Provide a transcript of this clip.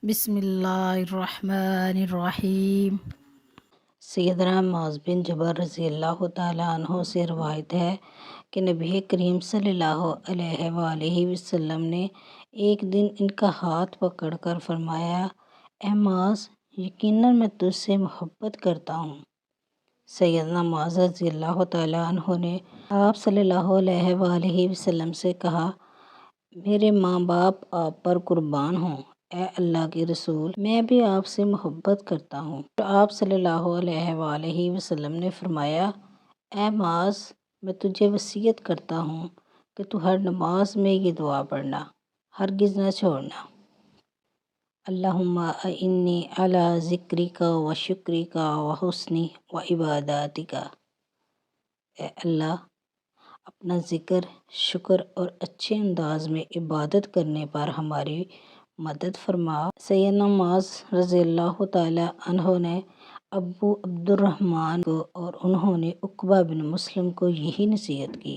بسم اللہ الرحمن الرحیم۔ سیدنا معاذ بن جبل رضی اللہ تعالیٰ عنہ سے روایت ہے کہ نبی کریم صلی اللہ علیہ وآلہ وسلم نے ایک دن ان کا ہاتھ پکڑ کر فرمایا، اے معاذ، یقیناً میں تجھ سے محبت کرتا ہوں۔ سیدنا معاذ رضی اللہ تعالیٰ عنہ نے آپ صلی اللہ علیہ وآلہ وسلم سے کہا، میرے ماں باپ آپ پر قربان ہوں، اے اللہ کے رسول، میں بھی آپ سے محبت کرتا ہوں۔ تو آپ صلی اللہ علیہ وآلہ وسلم نے فرمایا، اے معاذ، میں تجھے وصیت کرتا ہوں کہ تو ہر نماز میں یہ دعا پڑھنا، ہرگز نہ چھوڑنا۔ اللہم اعنی علی ذکرک و شکرک و حسن عبادتک۔ اے اللہ، اپنا ذکر، شکر اور اچھے انداز میں عبادت کرنے پر ہماری مدد فرما۔ سیدنا معاذ رضی اللہ تعالیٰ عنہ نے ابو عبد الرحمن کو اور انہوں نے عقبہ بن مسلم کو یہی نصیحت کی۔